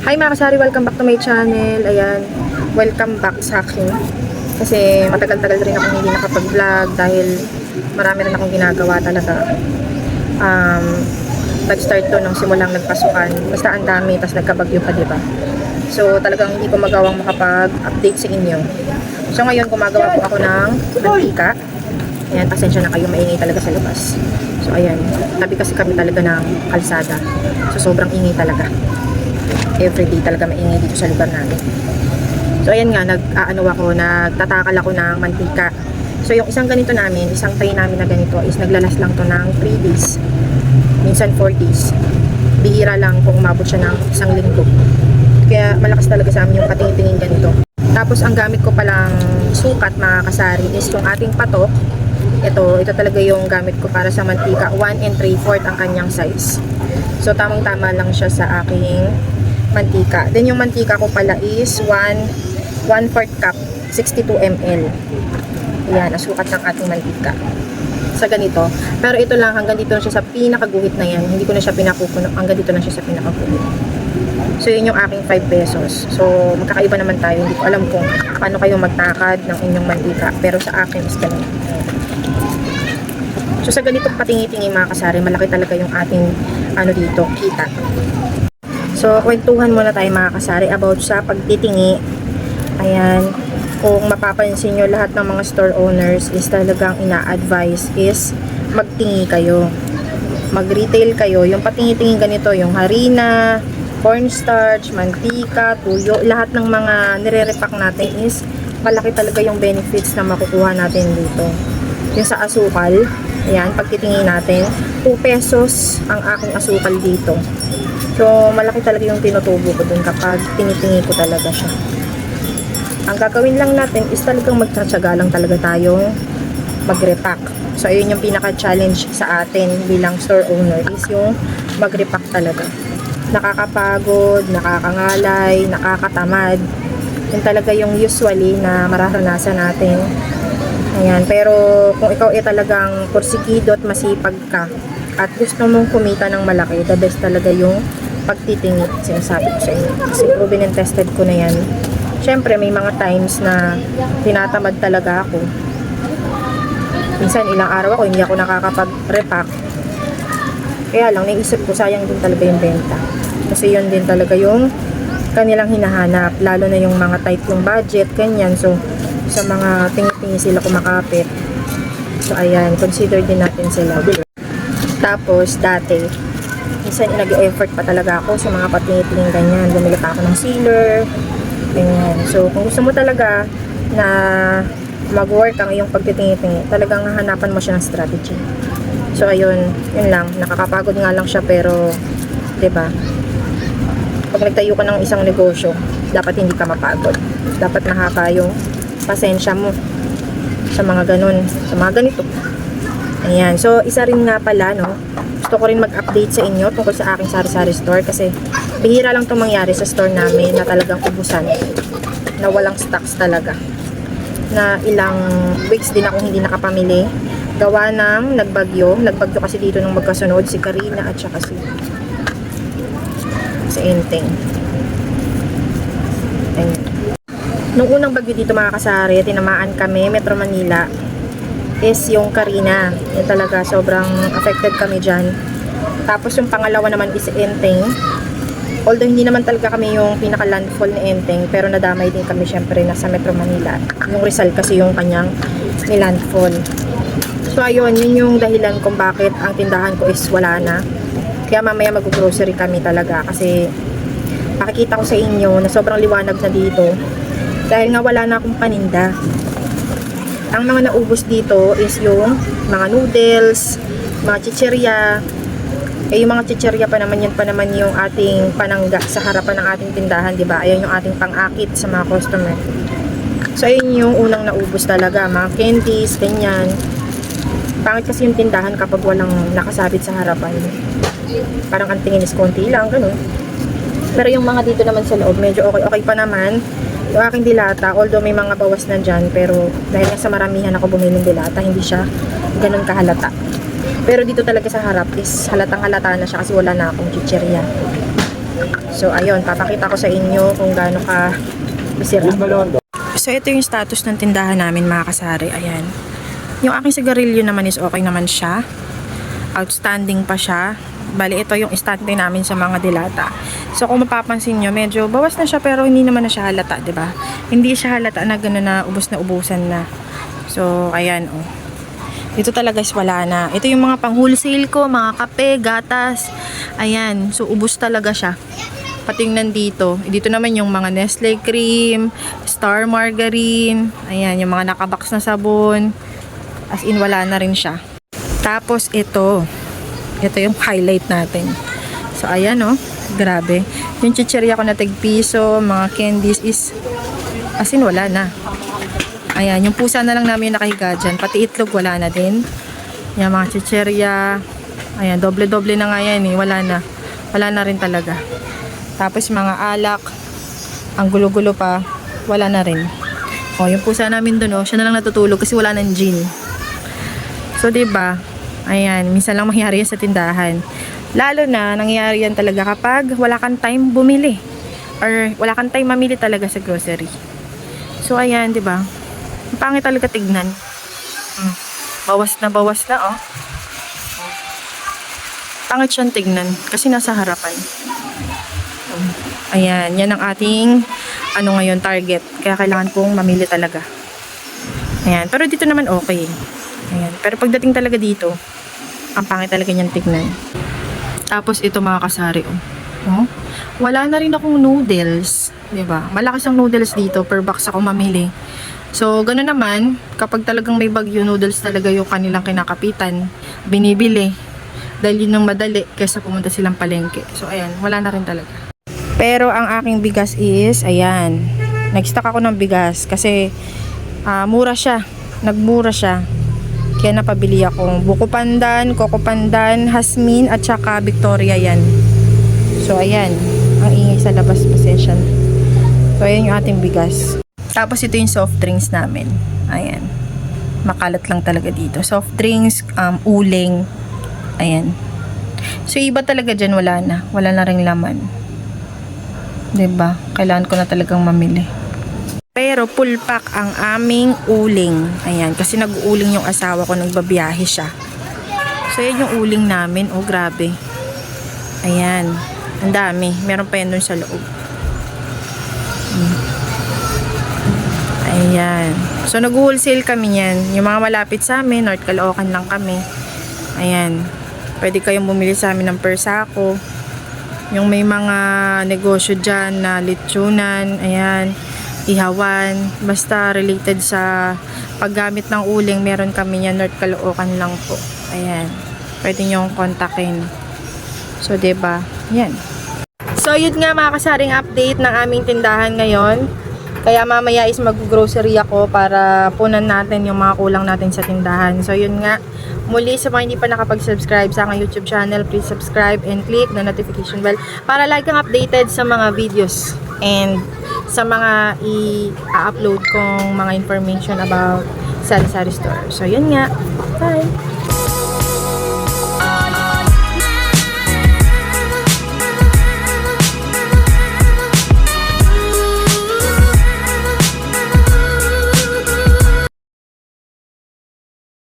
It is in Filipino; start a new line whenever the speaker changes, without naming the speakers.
Hi mga kasari, welcome back to my channel. Ayan, welcome back sa akin. Kasi matagal-tagal rin akong hindi nakapag-vlog dahil marami rin akong ginagawa talaga. Nag-start to nung simulang nagpasukan. Basta ang dami, tas nagkabagyo pa, diba? So talagang hindi ko magawang makapag-update sa inyo. So ngayon, gumagawa po ako ng mantika. Ayan, pasensya na kayo, maingay talaga sa labas. So ayan, tabi kasi kami talaga ng kalsada. So sobrang ingay talaga. Everyday talaga maingay dito sa lugar namin. So ayan nga, nagtatakal ako ng mantika. So yung isang ganito namin, isang tray namin na ganito is naglalas lang to ng 3 days. Minsan 4 days. Bihira lang kung umabot siya ng isang linggo. Kaya malakas talaga sa amin yung patingin-tingin ganito. Tapos ang gamit ko palang sukat mga kasari is yung ating patok. Ito talaga yung gamit ko para sa mantika. 1 3/4 ang kanyang size. So tamang-tama lang siya sa aking mantika. Then yung mantika ko pala is 1/4 cup, 62 ml. Yan, nasukat ng ating mantika. Sa ganito. Pero ito lang, hanggang dito na siya sa pinakaguhit na yan. Hindi ko na siya pinakukuno. Hanggang dito na siya sa pinakaguhit. So yun yung aking 5 pesos. So magkakaiba naman tayo. Hindi ko alam kung paano kayo magtakad ng inyong mantika. Pero sa akin is ganun. So sa ganitong patingi-tingi mga kasari, malaki talaga yung ating dito, kita. So, kwentuhan muna tayo mga kasari about sa pagtitingi. Ayan, kung mapapansin nyo, lahat ng mga store owners is talagang ina-advise is magtingi kayo. Mag-retail kayo. Yung patingi-tingi ganito, yung harina, cornstarch, mantika, tuyo, lahat ng mga nire-repack natin is malaki talaga yung benefits na makukuha natin dito. Yung sa asukal, ayan, pagtitingi natin, 2 pesos ang aking asukal dito. So, malaki talaga yung tinutubo ko dun kapag tinitingi ko talaga siya. Ang gagawin lang natin is talagang magtsatsaga lang talaga tayong mag-repack. So, ayun yung pinaka-challenge sa atin bilang store owner is yung mag-repack talaga. Nakakapagod, nakakangalay, nakakatamad. Yun talaga yung usually na mararanasan natin. Ayan, pero kung ikaw ay talagang porsigido at masipag ka at gusto mong kumita ng malaki, the best talaga yung pagtitingi, sinasabi ko sa inyo. Kasi proven and tested ko na yan. Siyempre, may mga times na tinatamad talaga ako. Minsan, ilang araw ako, hindi ako nakakapag-repack. Kaya lang, naisip ko, sayang din talaga yung benta. Kasi yun din talaga yung kanilang hinahanap. Lalo na yung mga tight yung budget, ganyan. So, sa mga tingi-tingi sila kumakapit. So, ayan, consider din natin sila. Tapos, dati, minsan nag-effort pa talaga ako sa mga patingi-tingin ganyan. Bumili pa ako ng sealer. Ganyan. So, kung gusto mo talaga na mag-work ang iyong pagtitingi-tingi, talagang hahanapan mo siya ng strategy. So, ayun, yun lang. Nakakapagod nga lang siya pero, 'di ba? Pag nagtayo ka ng isang negosyo, dapat hindi ka mapagod. Dapat mahaba yung pasensya mo sa mga ganun, sa mga ganito. Ayan. So, isa rin nga pala, no? Gusto ko rin mag-update sa inyo tungkol sa aking sari-sari store kasi bihira lang itong mangyari sa store namin na talagang ubusan, na walang stocks talaga, na ilang weeks din akong hindi nakapamili gawa ng nagbagyo kasi dito nung magkasunod si Karina at saka si Enteng. Ayan. Nung unang bagyo dito mga kasari, tinamaan kami, Metro Manila, is yung Karina. Yan talaga, sobrang affected kami dyan. Tapos yung pangalawa naman is Enteng. Although hindi naman talaga kami yung pinaka-landfall ni Enteng, pero nadamay din kami syempre nasa Metro Manila. Yung Rizal kasi yung kanyang nilandfall. So ayun, yun yung dahilan kung bakit ang tindahan ko is wala na. Kaya mamaya mag-grocery kami talaga kasi makikita ko sa inyo na sobrang liwanag na dito. Dahil nga wala na akong paninda. Ang mga naubos dito is yung mga noodles, mga chichirya. Yung mga chichirya pa naman, yun pa naman yung ating panangga sa harapan ng ating tindahan, di ba? Ayun yung ating pang-akit sa mga customer. So, ayun yung unang naubos talaga. Mga candies, ganyan. Pangit kasi yung tindahan kapag walang nakasabit sa harapan. Parang ang tingin is konti lang, ganun. Pero yung mga dito naman sa loob, medyo okay pa naman. Yung aking dilata, although may mga bawas na dyan, pero dahil nga sa maramihan ako bumili ng dilata, hindi siya ganun kahalata. Pero dito talaga sa harap is halatang halata na siya kasi wala na akong chichirya. So, ayun, papakita ko sa inyo kung gaano ka masira. So, ito yung status ng tindahan namin, mga kasari. Ayan. Yung aking sigarilyo naman is okay naman siya. Outstanding pa siya. Bali, ito yung istante namin sa mga dilata. So, kung mapapansin nyo, medyo bawas na siya pero hindi naman na siya halata, 'di ba? Hindi siya halata na gano'n na ubusan na. So, ayan, oh. Dito talaga is wala na. Ito yung mga pang-wholesale ko, mga kape, gatas. Ayan, so ubos talaga siya. Patingnan dito. Dito naman yung mga Nestle cream, Star margarine. Ayan, yung mga nakabox na sabon. As in, wala na rin siya. Tapos, ito. Ito yung highlight natin. So, ayan, oh. Grabe. Yung chichirya ko na tig-piso, mga candies is, as in, wala na. Ayan, yung pusa na lang namin yung nakahiga dyan. Pati itlog, wala na din. Yung mga chichirya. Ayan, doble-doble na nga yan, eh. Wala na. Wala na rin talaga. Tapos, mga alak. Ang gulo-gulo pa. Wala na rin. O, yung pusa namin dun, oh. Siya na lang natutulog kasi wala nang gin. So, diba? Ayan, minsan lang mangyari yan sa tindahan. Lalo na, nangyayari yan talaga kapag wala kang time bumili. Or wala kang time mamili talaga sa grocery. So, ayan, diba? Ang pangit talaga tignan. Bawas na, oh. Pangit siyang tignan kasi nasa harapan. Ayan, yan ang ating ngayon, target. Kaya kailangan kong mamili talaga. Ayan, pero dito naman okay. Ayan. Pero pagdating talaga dito, ang pangit talaga niyang tignan. Tapos ito, mga kasari, oh. Wala na rin akong noodles, 'di ba? Malakas ang noodles dito, per box ako mamili. So, gano'n naman, kapag talagang may bagyo, noodles talaga yung kanilang kinakapitan, binibili. Dahil yun ng madali kaysa pumunta silang palengke. So, ayan, wala na rin talaga. Pero ang aking bigas is, ayan, nag-stock ako ng bigas kasi mura siya. Nagmura siya. Kaya napabili akong buko pandan, coco pandan, hasmin, at saka Victoria yan. So, ayan. Ang ingay sa labas, pasensya na. So, ayan yung ating bigas. Tapos, ito yung soft drinks namin. Ayan. Makalat lang talaga dito. Soft drinks, uling. Ayan. So, iba talaga dyan, wala na. Wala na ring laman. 'Di ba? Kailangan ko na talagang mamili. Pero full pack ang aming uling. Ayan, kasi nag-uuling yung asawa ko, nagbabiyahe siya. So, yan yung uling namin. Oh, grabe. Ayan. Ang dami. Meron pa yan dun sa loob. Ayan. So, nag-wholesale kami yan. Yung mga malapit sa amin, North Caloocan lang kami. Ayan. Pwede kayong bumili sa amin ng per sako. Yung may mga negosyo dyan na litsunan. Ayan. Ihawan, basta related sa paggamit ng uling, meron kami yan, North Caloocan lang po. Ayan, pwede nyo kontakin. So, diba? Yan. So, yun nga, mga kasaring update ng aming tindahan ngayon. Kaya mamaya is mag-grocery ako para punan natin yung mga kulang natin sa tindahan. So, yun nga. Muli, sa mga hindi pa nakapag-subscribe sa aking YouTube channel, please subscribe and click the notification bell para like kang updated sa mga videos and sa mga i-upload kong mga information about sari-sari store. So, yun nga. Bye!